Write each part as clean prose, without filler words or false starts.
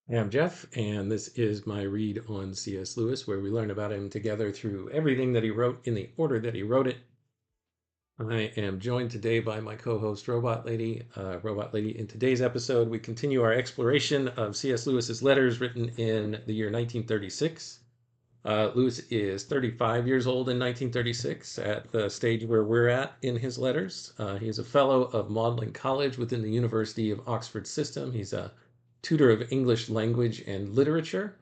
Hey, I'm Jeff, and this is my read on C.S. Lewis, where we learn about him together through everything that he wrote in the order that he wrote it. I am joined today by my co-host, Robot Lady. Robot Lady, in today's episode, we continue our exploration of C.S. Lewis's letters written in the year 1936. Lewis is 35 years old in 1936 at the stage where we're at in his letters. He is a fellow of Magdalen College within the University of Oxford system. He's a tutor of English language and literature.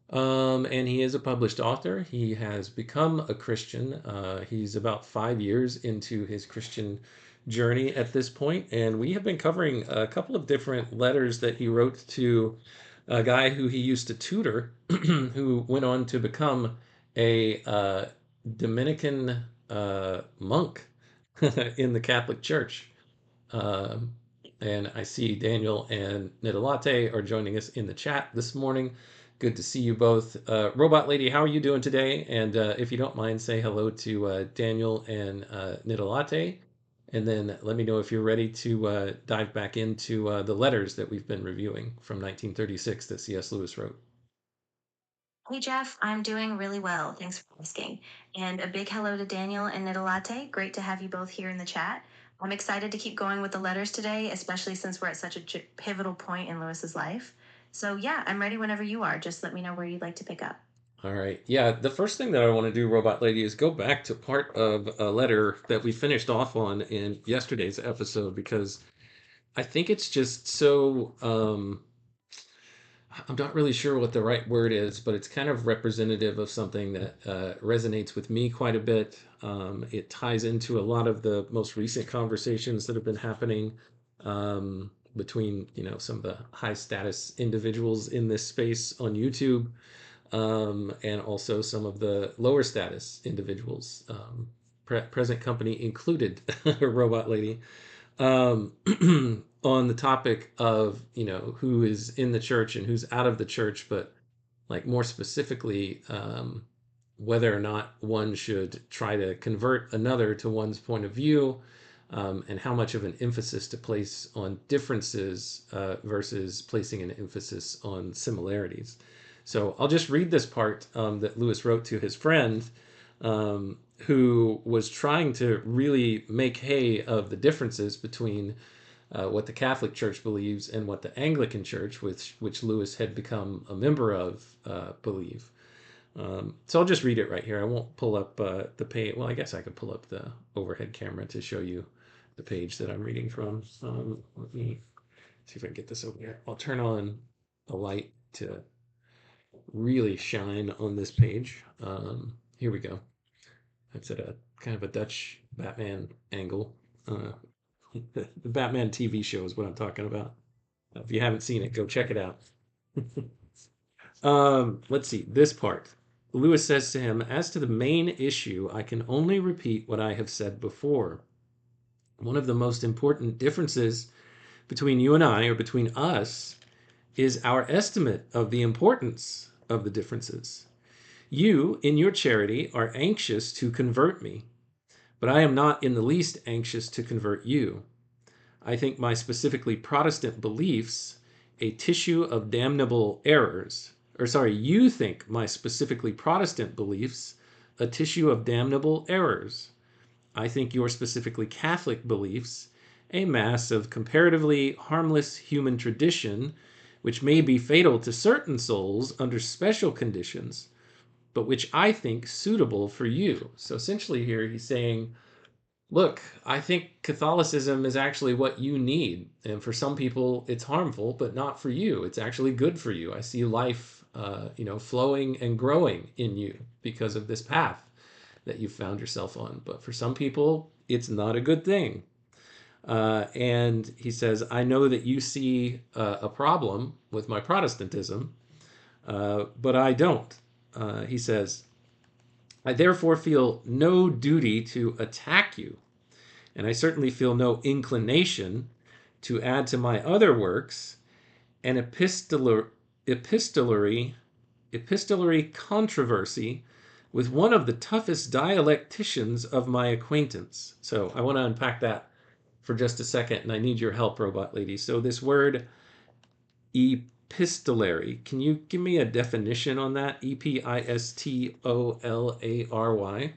And he is a published author. He has become a Christian. He's about 5 years into his Christian journey at this point, and we have been covering a couple of different letters that he wrote to a guy who he used to tutor, who went on to become a Dominican monk in the Catholic Church. Um, and I see Daniel and Nidelate are joining us in the chat this morning. Good to see you both. Robot Lady, how are you doing today? And if you don't mind, say hello to Daniel and Nidelate. And then let me know if you're ready to dive back into the letters that we've been reviewing from 1936 that C.S. Lewis wrote. Hey Jeff, I'm doing really well. Thanks for asking. And a big hello to Daniel and Nidelate. Great to have you both here in the chat. I'm excited to keep going with the letters today, especially since we're at such a pivotal point in Lewis's life. So yeah, I'm ready whenever you are. Just let me know where you'd like to pick up. All right. Yeah, the first thing that I want to do, Robot Lady, is go back to part of a letter that we finished off on in yesterday's episode because I think it's just so I'm not really sure what the right word is, but it's kind of representative of something that resonates with me quite a bit. It ties into a lot of the most recent conversations that have been happening between, some of the high status individuals in this space on YouTube, and also some of the lower status individuals, present company included, Robot Lady, um, on the topic of who is in the church and who's out of the church, but like more specifically, whether or not one should try to convert another to one's point of view, and how much of an emphasis to place on differences versus placing an emphasis on similarities. So I'll just read this part that Lewis wrote to his friend, who was trying to really make hay of the differences between what the Catholic Church believes and what the Anglican Church, which Lewis had become a member of, believe. So I'll just read it right here. I won't pull up the page. Well, I guess I could pull up the overhead camera to show you the page that I'm reading from. Let me see if I can get this over here. I'll turn on a light to really shine on this page. Here we go. It's at a kind of a Dutch Batman angle. Uh, the Batman TV show is what I'm talking about. If you haven't seen it, go check it out. Let's see, this part. Lewis says to him, as to the main issue, I can only repeat what I have said before. One of the most important differences between you and I, or between us, is our estimate of the importance of the differences. You, in your charity, are anxious to convert me, but I am not in the least anxious to convert you. I think my specifically Protestant beliefs a tissue of damnable errors. Or, sorry, you think my specifically Protestant beliefs a tissue of damnable errors. I think your specifically Catholic beliefs a mass of comparatively harmless human tradition, which may be fatal to certain souls under special conditions, but which I think suitable for you. So essentially, here he's saying, look, I think Catholicism is actually what you need. And for some people, it's harmful, but not for you. It's actually good for you. I see life, flowing and growing in you because of this path that you found yourself on. But for some people, it's not a good thing. And he says, I know that you see a problem with my Protestantism, but I don't. He says, I therefore feel no duty to attack you, and I certainly feel no inclination to add to my other works an epistolary controversy with one of the toughest dialecticians of my acquaintance. So I want to unpack that for just a second, and I need your help, robot lady. So this word epistolary, can you give me a definition on that? Epistolary.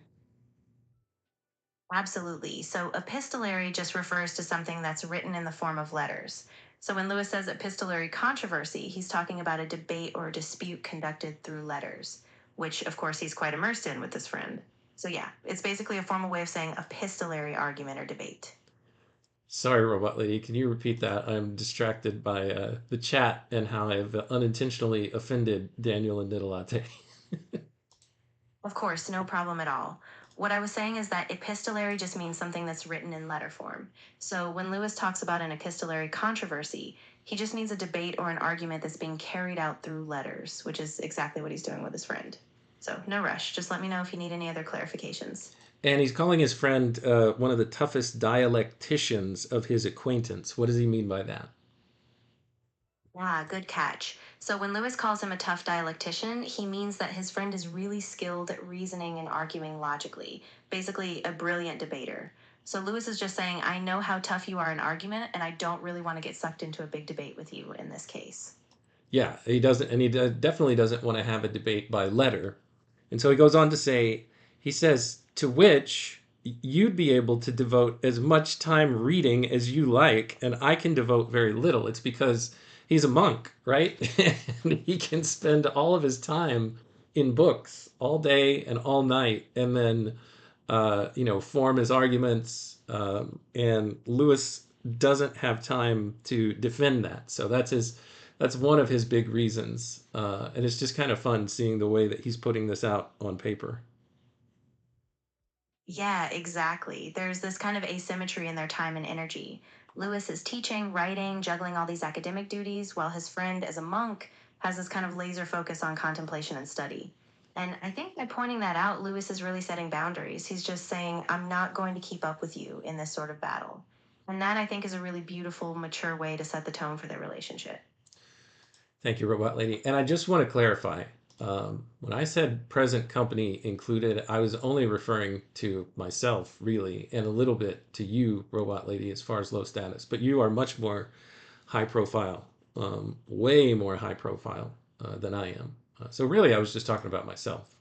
Absolutely. So epistolary just refers to something that's written in the form of letters. So when Lewis says epistolary controversy, he's talking about a debate or a dispute conducted through letters, which of course he's quite immersed in with his friend. So yeah, it's basically a formal way of saying epistolary argument or debate. Sorry, robot lady. Can you repeat that? I'm distracted by the chat and how I've unintentionally offended Daniel and Nidalate. Of course, no problem at all. What I was saying is that epistolary just means something that's written in letter form. So when Lewis talks about an epistolary controversy, he just means a debate or an argument that's being carried out through letters, which is exactly what he's doing with his friend. So no rush. Just let me know if you need any other clarifications. And he's calling his friend one of the toughest dialecticians of his acquaintance. What does he mean by that? Ah, good catch. So when Lewis calls him a tough dialectician, he means that his friend is really skilled at reasoning and arguing logically, basically a brilliant debater. So Lewis is just saying, I know how tough you are in argument, and I don't really want to get sucked into a big debate with you in this case. Yeah, he doesn't, and he definitely doesn't want to have a debate by letter. And so he goes on to say, he says, to which you'd be able to devote as much time reading as you like, and I can devote very little. It's because he's a monk, right? And he can spend all of his time in books all day and all night, and then, form his arguments. And Lewis doesn't have time to defend that. So that's one of his big reasons. And it's just kind of fun seeing the way that he's putting this out on paper. Yeah, exactly. There's this kind of asymmetry in their time and energy. Lewis is teaching, writing, juggling all these academic duties, while his friend, as a monk, has this kind of laser focus on contemplation and study. And I think by pointing that out, Lewis is really setting boundaries. He's just saying, I'm not going to keep up with you in this sort of battle. And that, I think, is a really beautiful, mature way to set the tone for their relationship. Thank you, Robot Lady. And I just want to clarify, when I said present company included, I was only referring to myself, really, and a little bit to you, Robot Lady, as far as low status. But you are much more high profile, way more high profile than I am. So really, I was just talking about myself.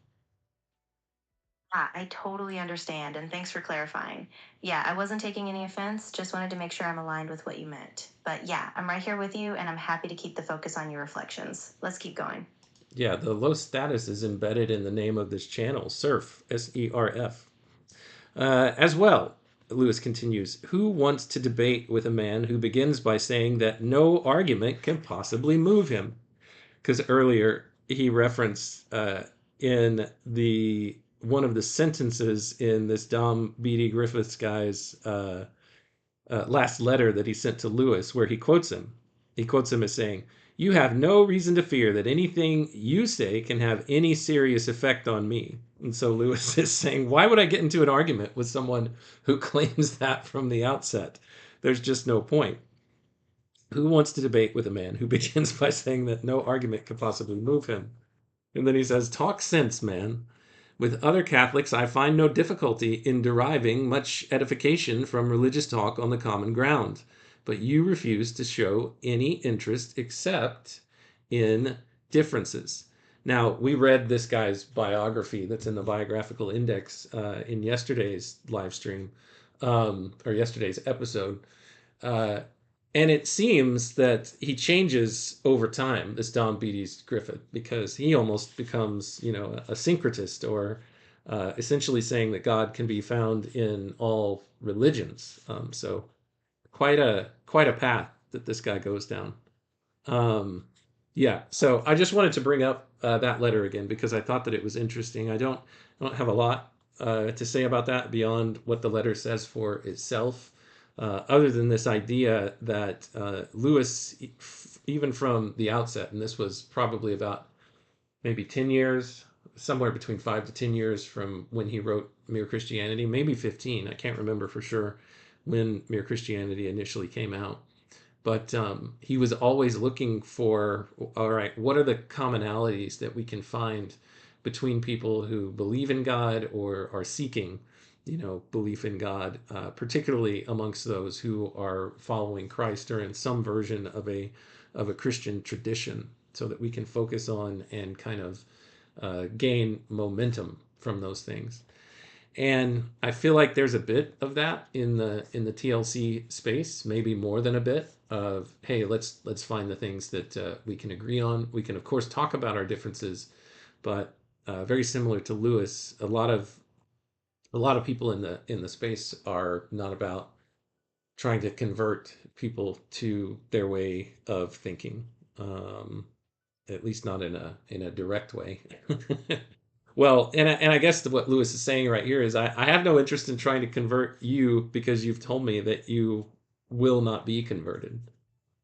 I totally understand, and thanks for clarifying. Yeah, I wasn't taking any offense, just wanted to make sure I'm aligned with what you meant. But yeah, I'm right here with you, and I'm happy to keep the focus on your reflections. Let's keep going. Yeah, the low status is embedded in the name of this channel, SERF, SERF. As well, Lewis continues, who wants to debate with a man who begins by saying that no argument can possibly move him? Because earlier he referenced in the one of the sentences in this Dom Beatty Griffiths guy's last letter that he sent to Lewis, where he quotes him. He quotes him as saying, "You have no reason to fear that anything you say can have any serious effect on me." And so Lewis is saying, why would I get into an argument with someone who claims that from the outset? There's just no point. Who wants to debate with a man who begins by saying that no argument could possibly move him? And then he says, talk sense, man. With other Catholics, I find no difficulty in deriving much edification from religious talk on the common ground. But you refuse to show any interest except in differences. Now, we read this guy's biography that's in the biographical index in yesterday's live stream, or yesterday's episode. Uh, and it seems that he changes over time, this Don Beatty's Griffith, because he almost becomes, a syncretist, or essentially saying that God can be found in all religions. So quite a path that this guy goes down. Um, yeah, so I just wanted to bring up that letter again because I thought that it was interesting. I don't have a lot to say about that beyond what the letter says for itself, other than this idea that Lewis, even from the outset, and this was probably about maybe 10 years, somewhere between 5 to 10 years from when he wrote Mere Christianity, maybe 15. I can't remember for sure when Mere Christianity initially came out, but he was always looking for, all right, what are the commonalities that we can find between people who believe in God or are seeking, belief in God, particularly amongst those who are following Christ or in some version of a Christian tradition, so that we can focus on and kind of gain momentum from those things. And I feel like there's a bit of that in the TLC space, maybe more than a bit of, hey, let's find the things that we can agree on. We can of course talk about our differences, but very similar to Lewis, a lot of people in the space are not about trying to convert people to their way of thinking, at least not in a direct way. Well, and I guess what Lewis is saying right here is I have no interest in trying to convert you because you've told me that you will not be converted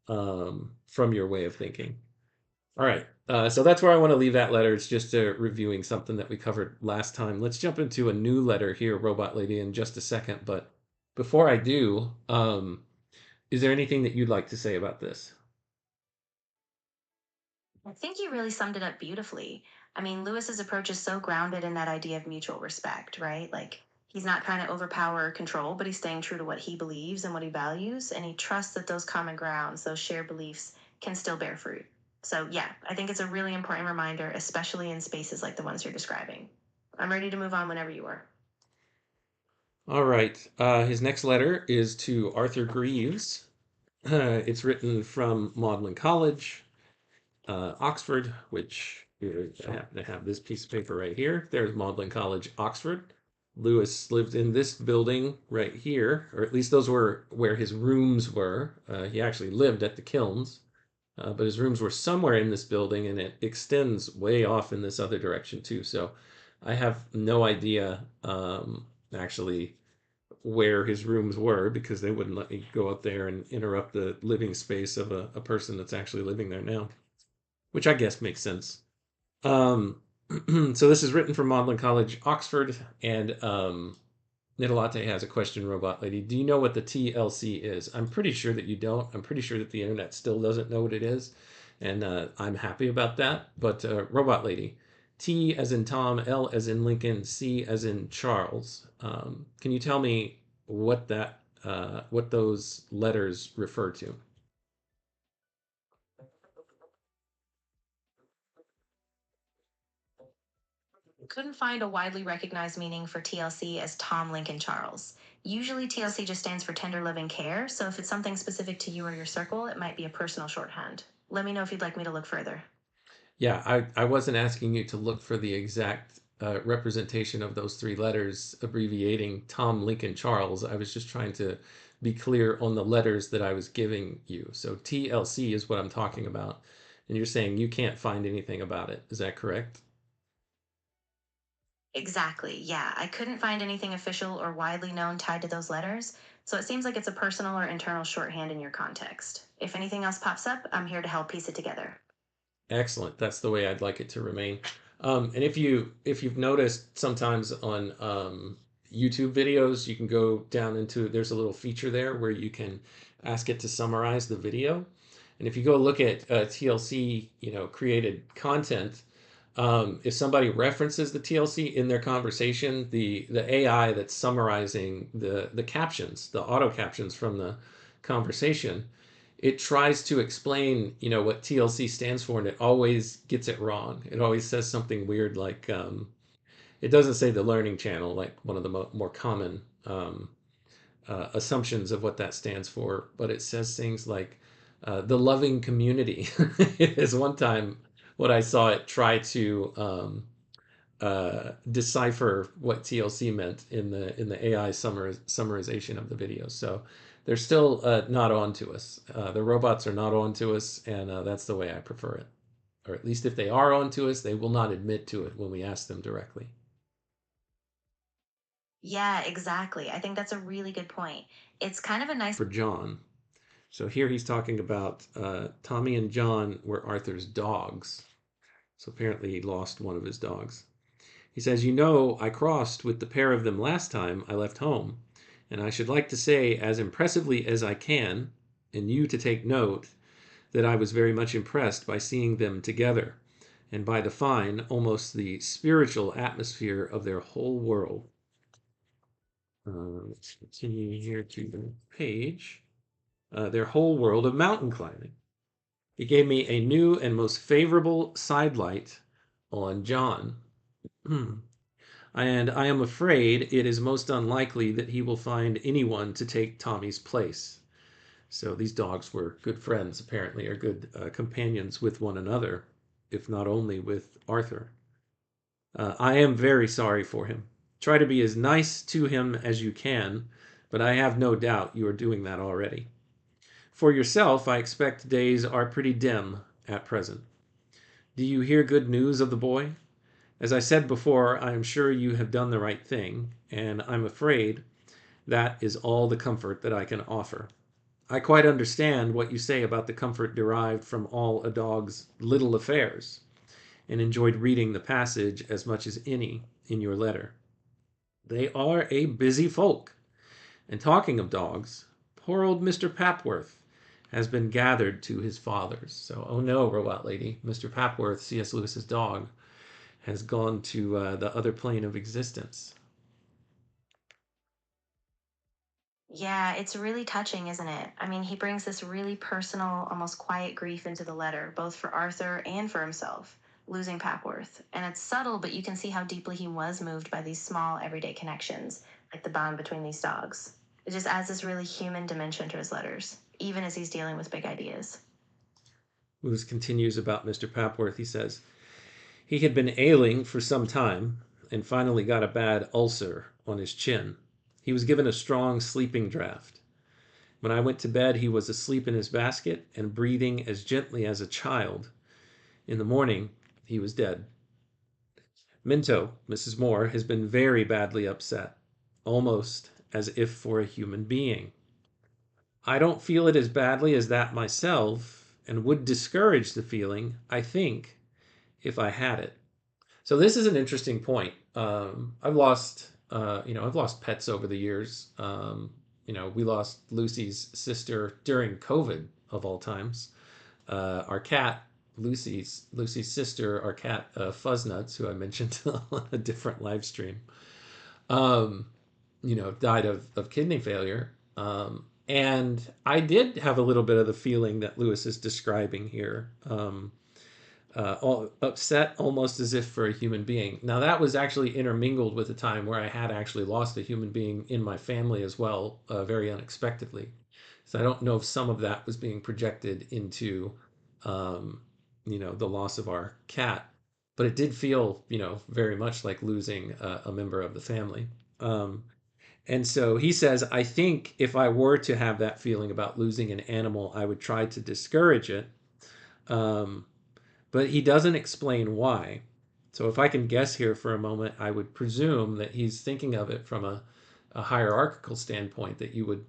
from your way of thinking. All right. So that's where I want to leave that letter. It's just reviewing something that we covered last time. Let's jump into a new letter here, Robot Lady, in just a second. But before I do, is there anything that you'd like to say about this? I think you really summed it up beautifully. I mean, Lewis's approach is so grounded in that idea of mutual respect, right? Like, he's not trying to overpower or control, but he's staying true to what he believes and what he values. And he trusts that those common grounds, those shared beliefs, can still bear fruit. So, yeah, I think it's a really important reminder, especially in spaces like the ones you're describing. I'm ready to move on whenever you are. All right. His next letter is to Arthur Greaves. It's written from Magdalen College, Oxford, which I happen to have this piece of paper right here. There's Magdalen College, Oxford. Lewis lived in this building right here, or at least those were where his rooms were. He actually lived at the Kilns, but his rooms were somewhere in this building, and it extends way off in this other direction too. So I have no idea actually where his rooms were because they wouldn't let me go up there and interrupt the living space of a person that's actually living there now, which I guess makes sense. Um, so this is written from Magdalen College, Oxford, and Nitalate has a question, Robot Lady. Do you know what the TLC is? I'm pretty sure that you don't. I'm pretty sure that the internet still doesn't know what it is, and I'm happy about that. But Robot Lady, T as in Tom, L as in Lincoln, C as in Charles. Can you tell me what those letters refer to? Couldn't find a widely recognized meaning for TLC as Tom Lincoln Charles. Usually, TLC just stands for tender loving care, so if it's something specific to you or your circle, it might be a personal shorthand. Let me know if you'd like me to look further. Yeah, I wasn't asking you to look for the exact representation of those three letters abbreviating Tom Lincoln Charles. I was just trying to be clear on the letters that I was giving you. So TLC is what I'm talking about. And you're saying you can't find anything about it. Is that correct? Exactly, yeah. I couldn't find anything official or widely known tied to those letters, so it seems like it's a personal or internal shorthand in your context. If anything else pops up, I'm here to help piece it together. Excellent. That's the way I'd like it to remain. And if you've noticed sometimes on YouTube videos, you can go down into there's a little feature there where you can ask it to summarize the video. And if you go look at TLC, created content, if somebody references the TLC in their conversation, the AI that's summarizing the captions, the auto captions from the conversation, it tries to explain, what TLC stands for, and it always gets it wrong. It always says something weird like it doesn't say the Learning Channel, like one of the more common assumptions of what that stands for, but it says things like the loving community. Is one time what I saw it try to decipher what TLC meant in the AI summarization of the video. So they're still not on to us. The robots are not on to us, and that's the way I prefer it. Or at least if they are on to us, they will not admit to it when we ask them directly. Yeah, exactly. I think that's a really good point. It's kind of a nice. For John. So here he's talking about Tommy and John were Arthur's dogs. So apparently he lost one of his dogs. He says, I crossed with the pair of them last time I left home, and I should like to say as impressively as I can, and you to take note, that I was very much impressed by seeing them together, and by the fine, almost the spiritual atmosphere of their whole world. Let's continue here to the page. Their whole world of mountain climbing. It gave me a new and most favorable sidelight on John. And I am afraid it is most unlikely that he will find anyone to take Tommy's place. So these dogs were good friends, apparently, or good companions with one another, if not only with Arthur. I am very sorry for him. Try to be as nice to him as you can, but I have no doubt you are doing that already. For yourself, I expect days are pretty dim at present. Do you hear good news of the boy? As I said before, I am sure you have done the right thing, and I'm afraid that is all the comfort that I can offer. I quite understand what you say about the comfort derived from all a dog's little affairs, and enjoyed reading the passage as much as any in your letter. They are a busy folk. And talking of dogs, poor old Mr. Papworth has been gathered to his fathers. So, oh no, Robot Lady, Mr. Papworth, C.S. Lewis's dog, has gone to the other plane of existence. Yeah, it's really touching, isn't it? I mean, he brings this really personal, almost quiet grief into the letter, both for Arthur and for himself, losing Papworth. And it's subtle, but you can see how deeply he was moved by these small, everyday connections, like the bond between these dogs. It just adds this really human dimension to his letters, even as he's dealing with big ideas. Lewis continues about Mr. Papworth. He says, he had been ailing for some time and finally got a bad ulcer on his chin. He was given a strong sleeping draught. When I went to bed, he was asleep in his basket and breathing as gently as a child. In the morning, he was dead. Minto, Mrs. Moore, has been very badly upset, almost as if for a human being. I don't feel it as badly as that myself, and would discourage the feeling, I think, if I had it. So this is an interesting point. I've lost pets over the years. We lost Lucy's sister during COVID of all times. Our cat, Lucy's sister, our cat Fuzznuts, who I mentioned on a different live stream, um, died of kidney failure. And I did have a little bit of the feeling that Lewis is describing here. all upset almost as if for a human being. Now, that was actually intermingled with a time where I had actually lost a human being in my family as well, very unexpectedly. So I don't know if some of that was being projected into, um, the loss of our cat, but it did feel, very much like losing a member of the family. Um, and so he says, I think if I were to have that feeling about losing an animal, I would try to discourage it. Um, but he doesn't explain why. So if I can guess here for a moment, I would presume that he's thinking of it from a hierarchical standpoint, that you would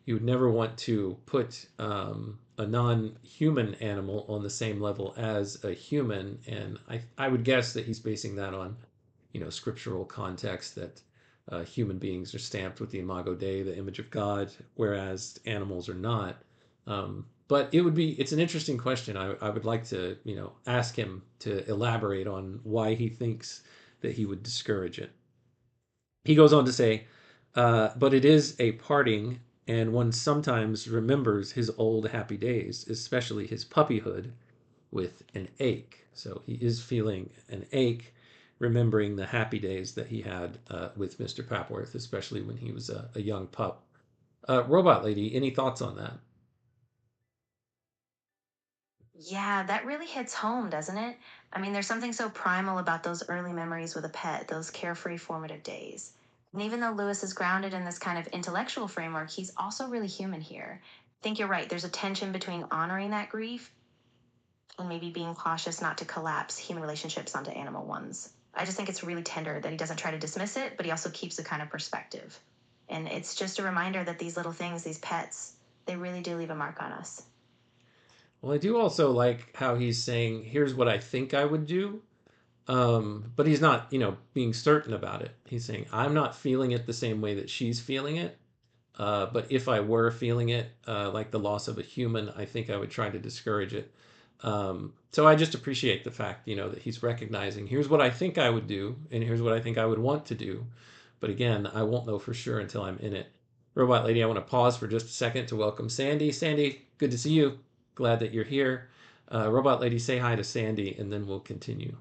never want to put a non-human animal on the same level as a human, and I would guess that he's basing that on scriptural context, that human beings are stamped with the imago Dei, the image of God, whereas animals are not. But it's an interesting question. I would like to ask him to elaborate on why he thinks that he would discourage it. He goes on to say, but it is a parting, and one sometimes remembers his old happy days, especially his puppyhood, with an ache. So he is feeling an ache, remembering the happy days that he had with Mr. Papworth, especially when he was a young pup. Robot Lady, any thoughts on that? Yeah, that really hits home, doesn't it? I mean, there's something so primal about those early memories with a pet, those carefree formative days. And even though Lewis is grounded in this kind of intellectual framework, he's also really human here. I think you're right. There's a tension between honoring that grief and maybe being cautious not to collapse human relationships onto animal ones. I just think it's really tender that he doesn't try to dismiss it, but he also keeps a kind of perspective. And it's just a reminder that these little things, these pets, they really do leave a mark on us. Well, I do also like how he's saying, here's what I think I would do. But he's not, being certain about it. He's saying, I'm not feeling it the same way that she's feeling it. But if I were feeling it, like the loss of a human, I think I would try to discourage it. So I just appreciate the fact, that he's recognizing, here's what I think I would do, and here's what I think I would want to do. But again, I won't know for sure until I'm in it. Robot Lady, I want to pause for just a second to welcome Sandy. Sandy, good to see you. Glad that you're here. Robot Lady, say hi to Sandy, and then we'll continue.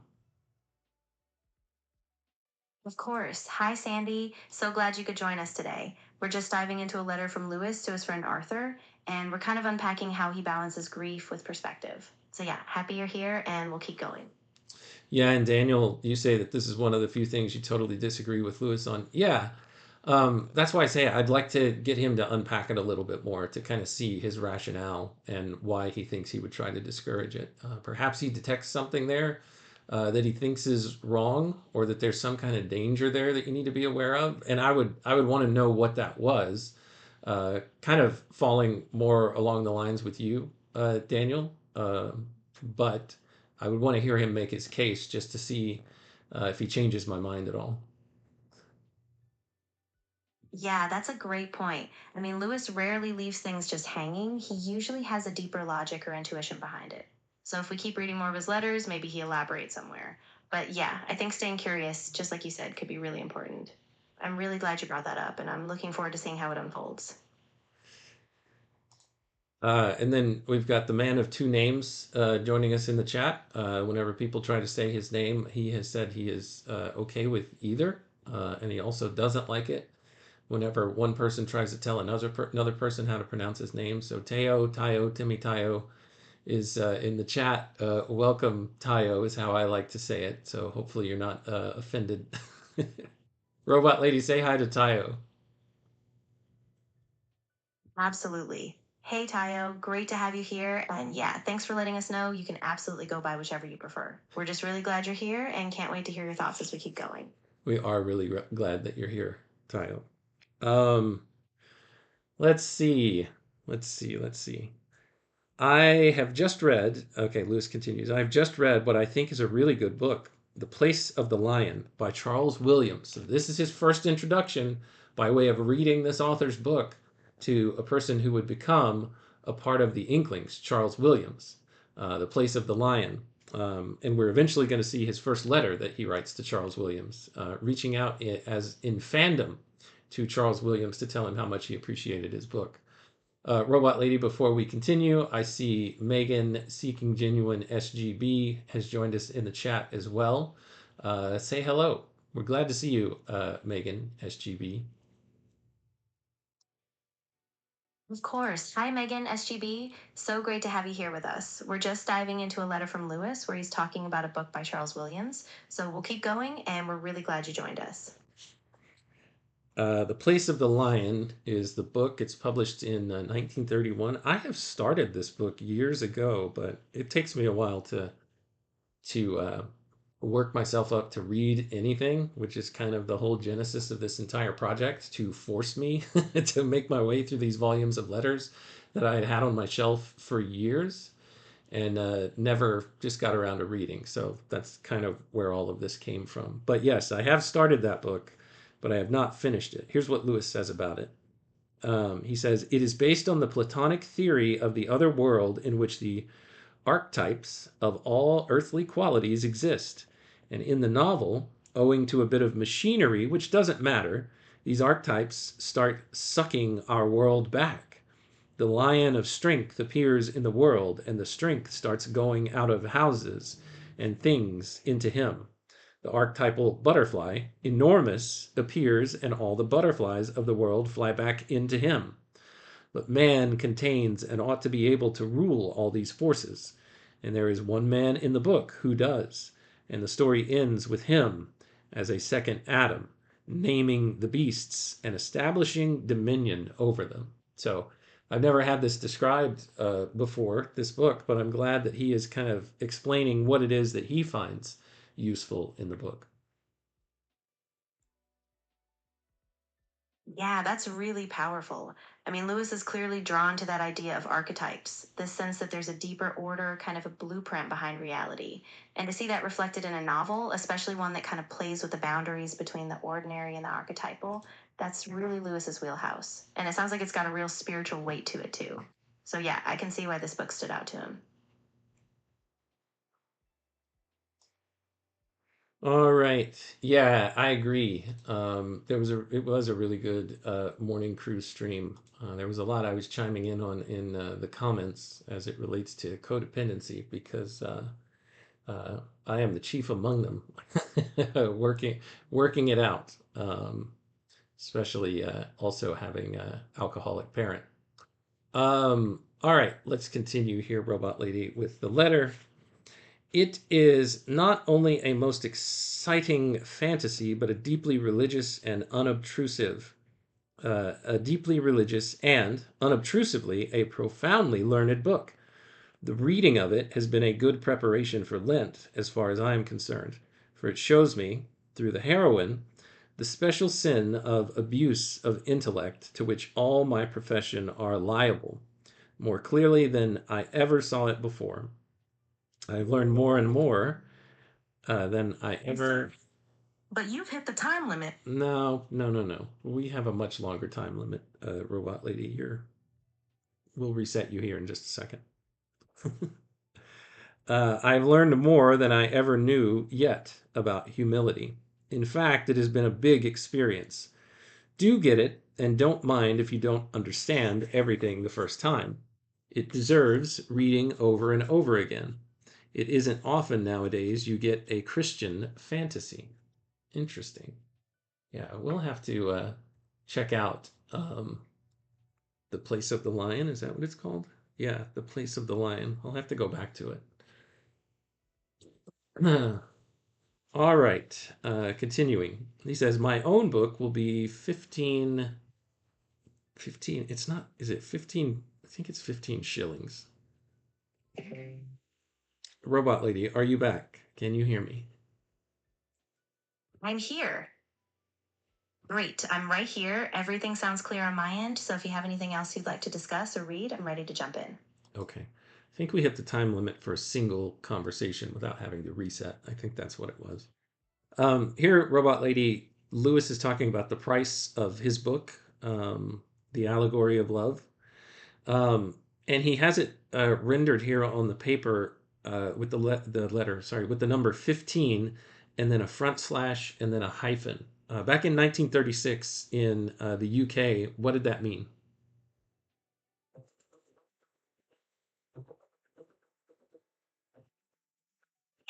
Of course. Hi, Sandy. So glad you could join us today. We're just diving into a letter from Lewis to his friend Arthur, and we're kind of unpacking how he balances grief with perspective. So, yeah, happy you're here, and we'll keep going. Yeah, and Daniel, you say that this is one of the few things you totally disagree with Lewis on. Yeah, that's why I say I'd like to get him to unpack it a little bit more to kind of see his rationale and why he thinks he would try to discourage it. Perhaps he detects something there that he thinks is wrong, or that there's some kind of danger there that you need to be aware of. And I would want to know what that was. Kind of falling more along the lines with you, Daniel. But I would want to hear him make his case just to see if he changes my mind at all. Yeah, that's a great point. I mean, Lewis rarely leaves things just hanging. He usually has a deeper logic or intuition behind it. So if we keep reading more of his letters, maybe he elaborates somewhere. But yeah, I think staying curious, just like you said, could be really important. I'm really glad you brought that up, and I'm looking forward to seeing how it unfolds. And then we've got the man of two names joining us in the chat. Whenever people try to say his name, he has said he is okay with either, and he also doesn't like it whenever one person tries to tell another person how to pronounce his name. So Timmy Tayo is in the chat. Welcome, Tayo, is how I like to say it. So hopefully you're not offended. Robot Lady, say hi to Tayo. Absolutely. Hey, Tayo, great to have you here. And yeah, thanks for letting us know. You can absolutely go by whichever you prefer. We're just really glad you're here and can't wait to hear your thoughts as we keep going. We are really glad that you're here, Tayo. Um, let's see. Let's see. I have just read, okay, Lewis continues. I've just read what I think is a really good book, The Place of the Lion by Charles Williams. So this is his first introduction by way of reading this author's book to a person who would become a part of the Inklings, Charles Williams, The Place of the Lion. And we're eventually going to see his first letter that he writes to Charles Williams, reaching out as in fandom to Charles Williams to tell him how much he appreciated his book. Robot Lady, before we continue, I see Megan Seeking Genuine SGB has joined us in the chat as well. Say hello. We're glad to see you, Megan SGB. Of course. Hi, Megan, SGB. So great to have you here with us. We're just diving into a letter from Lewis where he's talking about a book by Charles Williams. So we'll keep going, and we're really glad you joined us. The Place of the Lion is the book. It's published in 1931. I have started this book years ago, but it takes me a while to work myself up to read anything, which is kind of the whole genesis of this entire project, to force me to make my way through these volumes of letters that I had had on my shelf for years and never just got around to reading. So that's kind of where all of this came from. But yes, I have started that book, but I have not finished it. Here's what Lewis says about it. He says, it is based on the Platonic theory of the other world in which the archetypes of all earthly qualities exist. And in the novel, owing to a bit of machinery, which doesn't matter, these archetypes start sucking our world back. The lion of strength appears in the world, and the strength starts going out of houses and things into him. The archetypal butterfly, enormous, appears, and all the butterflies of the world fly back into him. But man contains and ought to be able to rule all these forces. And there is one man in the book who does. And the story ends with him as a second Adam, naming the beasts and establishing dominion over them. So I've never had this described before, this book, but I'm glad that he is kind of explaining what it is that he finds useful in the book. Yeah, that's really powerful. I mean, Lewis is clearly drawn to that idea of archetypes, the sense that there's a deeper order, kind of a blueprint behind reality. And to see that reflected in a novel, especially one that kind of plays with the boundaries between the ordinary and the archetypal, that's really Lewis's wheelhouse. And it sounds like it's got a real spiritual weight to it, too. So, yeah, I can see why this book stood out to him. All right. Yeah, I agree. It was a really good morning cruise stream. There was a lot I was chiming in on in the comments as it relates to codependency because I am the chief among them, working working it out. Especially also having an alcoholic parent. All right, let's continue here, Robot Lady, with the letter. It is not only a most exciting fantasy, but a deeply religious and unobtrusive, a deeply religious and unobtrusively a profoundly learned book. The reading of it has been a good preparation for Lent, as far as I am concerned, for it shows me, through the heroine, the special sin of abuse of intellect to which all my profession are liable, more clearly than I ever saw it before. I've learned more and more than I ever. But you've hit the time limit. No, no, no, no. We have a much longer time limit, Robot Lady. We'll reset you here in just a second. I've learned more than I ever knew yet about humility. In fact, it has been a big experience. Do get it, and don't mind if you don't understand everything the first time. It deserves reading over and over again. It isn't often nowadays you get a Christian fantasy. Interesting. Yeah, we'll have to check out The Place of the Lion. Is that what it's called? Yeah, The Place of the Lion. I'll have to go back to it. All right, continuing. He says, my own book will be 15, it's not, is it 15? I think it's 15 shillings. Robot Lady, are you back? Can you hear me? I'm here. Great. I'm right here. Everything sounds clear on my end. So if you have anything else you'd like to discuss or read, I'm ready to jump in. Okay. I think we hit the time limit for a single conversation without having to reset. I think that's what it was. Here, Robot Lady, Lewis is talking about the price of his book, The Allegory of Love. Um, and he has it rendered here on the paper with the letter, sorry, with the number 15 and then a front slash and then a hyphen. Back in 1936 in the UK, what did that mean?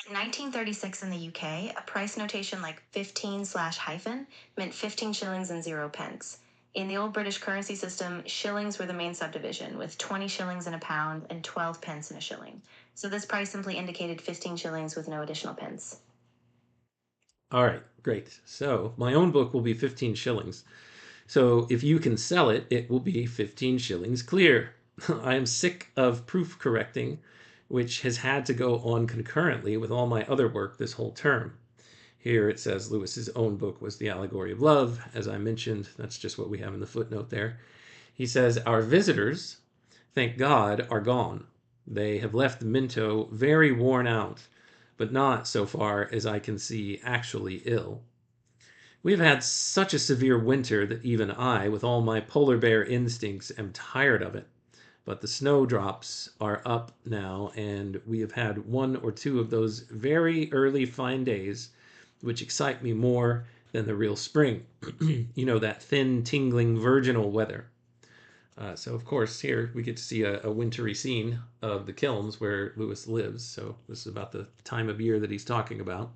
In 1936 in the UK, a price notation like 15 slash hyphen meant 15 shillings and 0 pence. In the old British currency system, shillings were the main subdivision, with 20 shillings in a pound and 12 pence in a shilling. So this price simply indicated 15 shillings with no additional pence. All right, great. So my own book will be 15 shillings. So if you can sell it, it will be 15 shillings clear. I am sick of proof correcting, which has had to go on concurrently with all my other work this whole term. Here it says Lewis's own book was The Allegory of Love. As I mentioned, that's just what we have in the footnote there. He says, our visitors, thank God, are gone. They have left the Minto very worn out, but not, so far as I can see, actually ill. We have had such a severe winter that even I, with all my polar bear instincts, am tired of it. But the snowdrops are up now, and we have had one or two of those very early fine days which excite me more than the real spring. That thin, tingling, virginal weather. So, of course, here we get to see a wintry scene of the kilns where Lewis lives. So, this is about the time of year that he's talking about.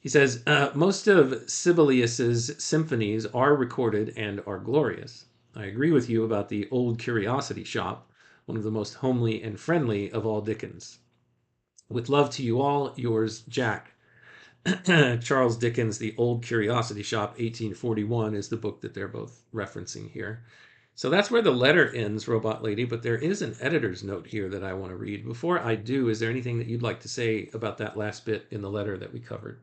He says, most of Sibelius's symphonies are recorded and are glorious. I agree with you about the Old Curiosity Shop, one of the most homely and friendly of all Dickens. With love to you all, yours, Jack. Charles Dickens' The Old Curiosity Shop, 1841, is the book that they're both referencing here. So that's where the letter ends, Robot Lady, but there is an editor's note here that I want to read. Before I do, is there anything that you'd like to say about that last bit in the letter that we covered?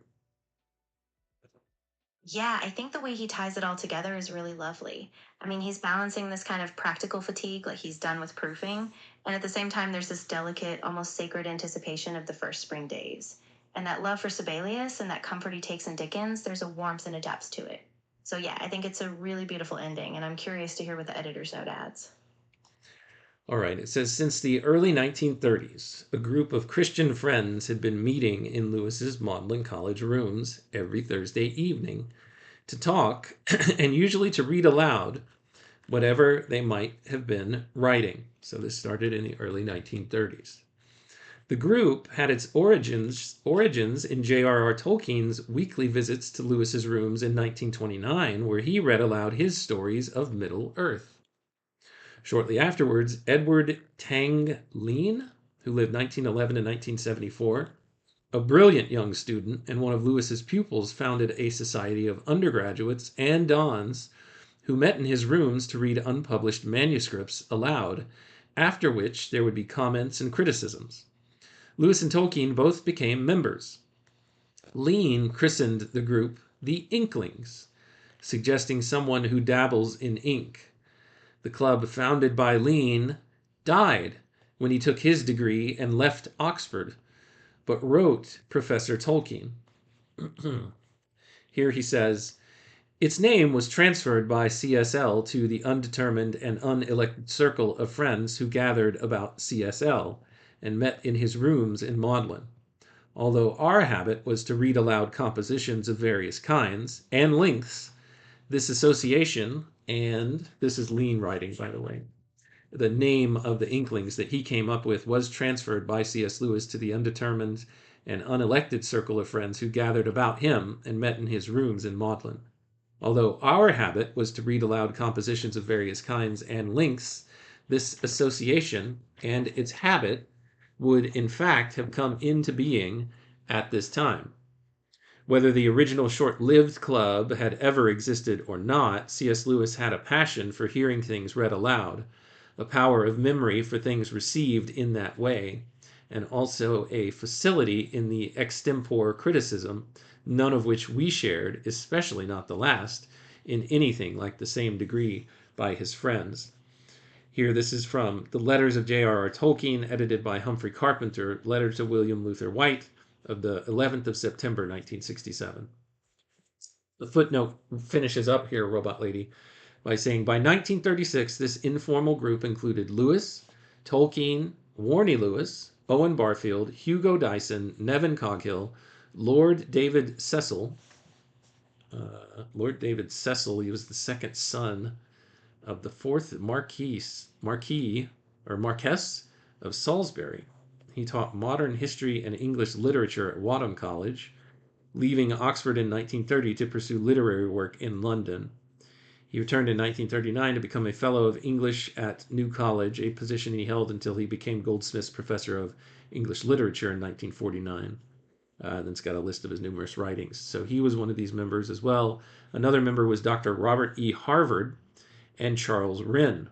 Yeah, I think the way he ties it all together is really lovely. I mean, he's balancing this kind of practical fatigue like he's done with proofing, and at the same time, there's this delicate, almost sacred anticipation of the first spring days. And that love for Sibelius and that comfort he takes in Dickens, there's a warmth and a depth to it. So, yeah, I think it's a really beautiful ending, and I'm curious to hear what the editor's note adds. All right, it says since the early 1930s, a group of Christian friends had been meeting in Lewis's Magdalen College rooms every Thursday evening to talk and usually to read aloud whatever they might have been writing. So this started in the early 1930s. The group had its origins in J.R.R. Tolkien's weekly visits to Lewis's rooms in 1929, where he read aloud his stories of Middle Earth. Shortly afterwards, Edward Tang Lean, who lived 1911 to 1974, a brilliant young student and one of Lewis's pupils, founded a society of undergraduates and dons who met in his rooms to read unpublished manuscripts aloud, after which there would be comments and criticisms. Lewis and Tolkien both became members. Lean christened the group the Inklings, suggesting someone who dabbles in ink. The club, founded by Lean, died when he took his degree and left Oxford, but wrote Professor Tolkien. Here he says, its name was transferred by CSL to the undetermined and unelected circle of friends who gathered about CSL and met in his rooms in Magdalen. Although our habit was to read aloud compositions of various kinds and lengths, this association, and this is Lean writing, by the way, the name of the Inklings that he came up with was transferred by C.S. Lewis to the undetermined and unelected circle of friends who gathered about him and met in his rooms in Magdalen. Although our habit was to read aloud compositions of various kinds and lengths, this association and its habit would in fact have come into being at this time. Whether the original short lived club had ever existed or not, C.S. Lewis had a passion for hearing things read aloud, a power of memory for things received in that way, and also a facility in the extempore criticism, none of which we shared, especially not the last, in anything like the same degree by his friends. Here, this is from The Letters of J.R.R. Tolkien, edited by Humphrey Carpenter, letter to William Luther White of the 11th of September, 1967. The footnote finishes up here, Robot Lady, by saying by 1936, this informal group included Lewis, Tolkien, Warnie Lewis, Owen Barfield, Hugo Dyson, Nevin Coghill, Lord David Cecil. Lord David Cecil, he was the second son of the fourth Marquis or Marquess of Salisbury. He taught modern history and English literature at Wadham College, leaving Oxford in 1930 to pursue literary work in London. He returned in 1939 to become a Fellow of English at New College, a position he held until he became Goldsmith's Professor of English Literature in 1949. Then it's got a list of his numerous writings. So he was one of these members as well. Another member was Dr. Robert E. Harvard and Charles Wren.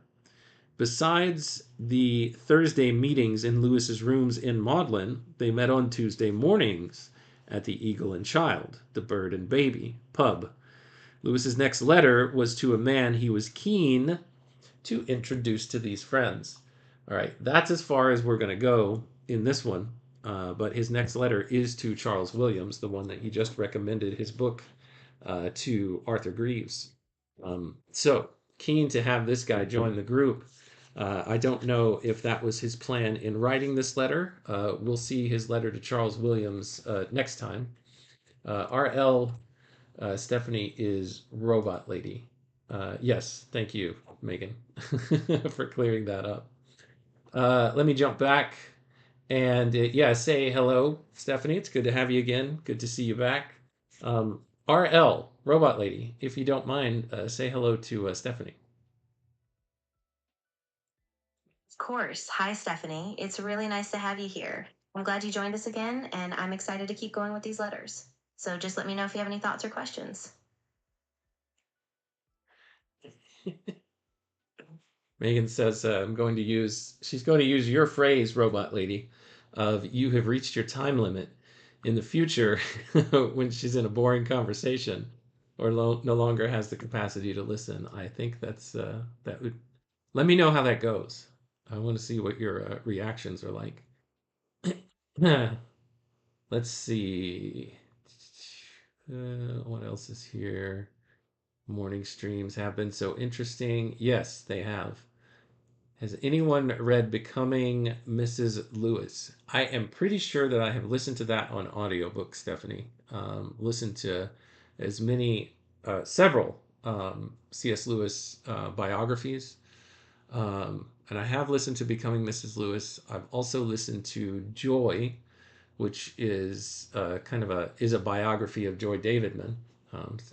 Besides the Thursday meetings in Lewis's rooms in Magdelan, they met on Tuesday mornings at the Eagle and Child, the Bird and Baby pub. Lewis's next letter was to a man he was keen to introduce to these friends. All right, that's as far as we're going to go in this one. But his next letter is to Charles Williams, the one that he just recommended his book to Arthur Greaves. So keen to have this guy join the group. I don't know if that was his plan in writing this letter. We'll see his letter to Charles Williams next time. RL Stephanie is Robot Lady. Yes, thank you, Megan, for clearing that up. Let me jump back and yeah, say hello, Stephanie. It's good to have you again. Good to see you back. RL, Robot Lady, if you don't mind, say hello to Stephanie. Of course. Hi, Stephanie. It's really nice to have you here. I'm glad you joined us again, and I'm excited to keep going with these letters. So just let me know if you have any thoughts or questions. Megan says she's going to use your phrase, Robot Lady, of you have reached your time limit in the future when she's in a boring conversation or no longer has the capacity to listen. I think that would let me know how that goes. I want to see what your reactions are like. Let's see. What else is here? Morning streams have been so interesting. Yes, they have. Has anyone read Becoming Mrs. Lewis? I am pretty sure that I have listened to that on audiobook, Stephanie. Listened to several C.S. Lewis biographies. And I have listened to Becoming Mrs. Lewis. I've also listened to Joy, which is is a biography of Joy Davidman.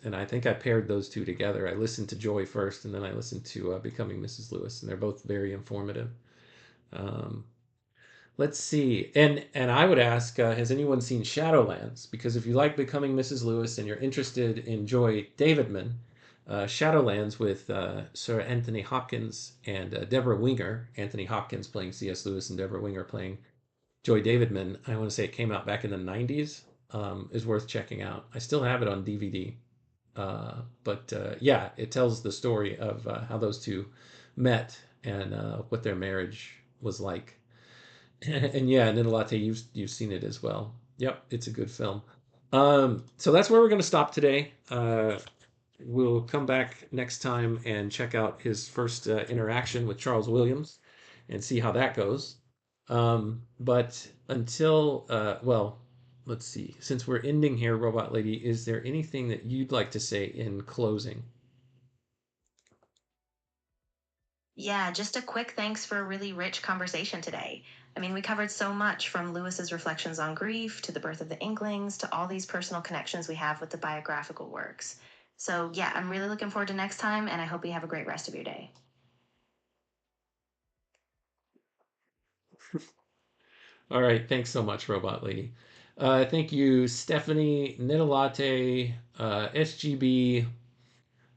And I think I paired those two together. I listened to Joy first, and then I listened to Becoming Mrs. Lewis, and they're both very informative. Um, let's see, and I would ask, has anyone seen Shadowlands? Because if you like Becoming Mrs. Lewis and you're interested in Joy Davidman, Shadowlands with Sir Anthony Hopkins and Deborah Winger. Anthony Hopkins playing C.S. Lewis and Deborah Winger playing Joy Davidman. I want to say it came out back in the 90s. Is worth checking out. I still have it on DVD. But yeah, it tells the story of how those two met and what their marriage was like. And yeah, Nidelate, you've seen it as well. Yep, it's a good film. So that's where we're going to stop today. We'll come back next time and check out his first interaction with Charles Williams and see how that goes. But until, well, let's see. Since we're ending here, Robot Lady, is there anything that you'd like to say in closing? Yeah, just a quick thanks for a really rich conversation today. I mean, we covered so much from Lewis's reflections on grief to the birth of the Inklings to all these personal connections we have with the biographical works. So, yeah, I'm really looking forward to next time, and I hope you have a great rest of your day. All right, thanks so much, Robot Lady. Thank you, Stephanie, Nidelate, SGB,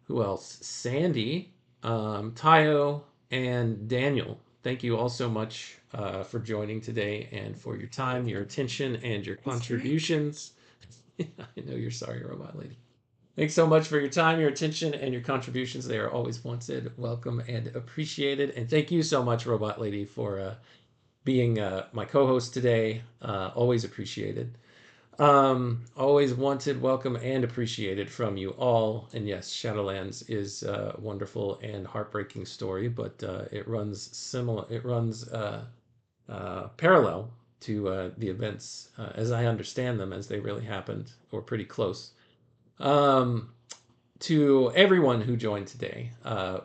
who else? Sandy, Tayo, and Daniel. Thank you all so much for joining today and for your time, your attention, and your contributions. I know you're sorry, Robot Lady. Thanks so much for your time, your attention, and your contributions. They are always wanted, welcome, and appreciated. And thank you so much, Robot Lady, for being my co-host today. Always appreciated. Always wanted, welcome, and appreciated from you all. And yes, Shadowlands is a wonderful and heartbreaking story, but it runs similar. It runs parallel to the events as I understand them, as they really happened, or pretty close. Um, to everyone who joined today,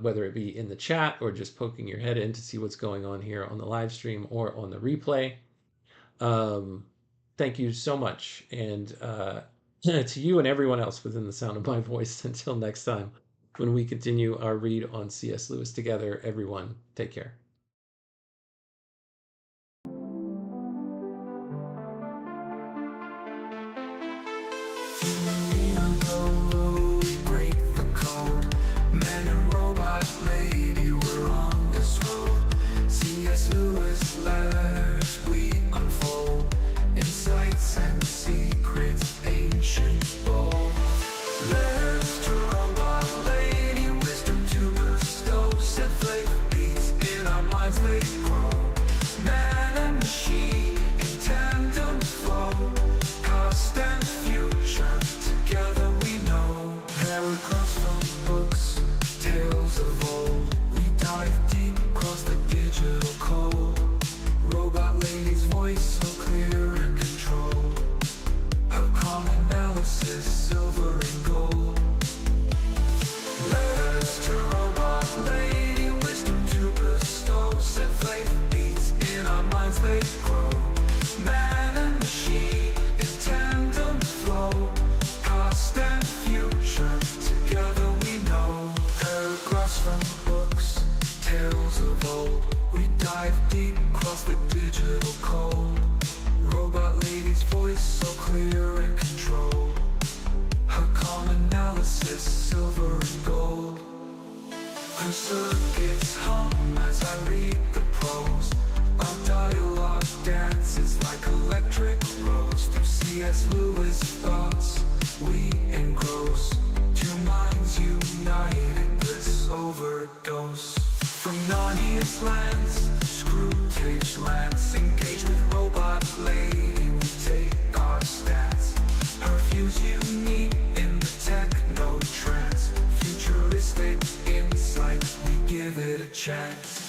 whether it be in the chat or just poking your head in to see what's going on here on the live stream or on the replay. Um, Thank you so much. And to you and everyone else within the sound of my voice, until next time, when we continue our read on C.S. Lewis together, everyone, take care. Even though we break the code, man and robot lady, we're on this road. C.S. Lewis letters we unfold, insights and secrets ancient bold. Letters to robot lady, wisdom to bestow, set flake beats in our minds they grow. Man and machine in tandem flow, past and future together we know. Paragraphs from books, tales of old, we dive deep across the digital code. Robot lady's voice so clear and controlled, her calm analysis silver and gold. Letters to robot lady, wisdom to bestow, set flake beats in our minds they grow. Man and machine in tandem flow, past and future together we know. Paragraphs from books, tales of old, we dive deep across the digital code. Robot lady's voice so clear and controlled, her calm analysis silver and gold. Her circuits hum as I read the prose, our dialogue dances like electric rose. Through C.S. Lewis thoughts we engross, two minds united, bliss overdose. From Narnia's lands, screw tapes lance, engage with robot lady, we take our stance. Her views unique in the techno trance, futuristic insights, we give it a chance.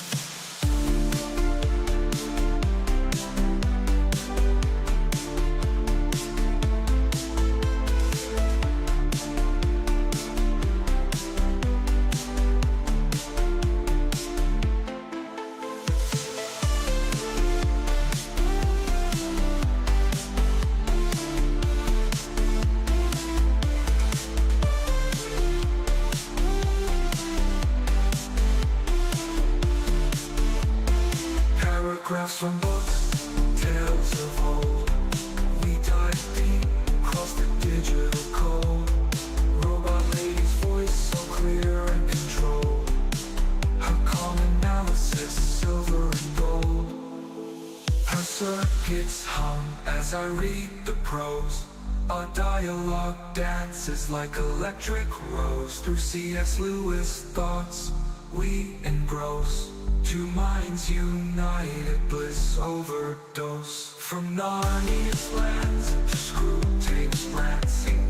Paragraphs from books, tales of old, we dive deep across the digital code. Robot lady's voice so clear and controlled, her calm analysis silver and gold. Her circuits hum as I read the prose, our dialogue dances like electric rose. Through C.S. Lewis thoughts we engross, two minds united, bliss overdose. From Narnia's lands to screw tapes lancing,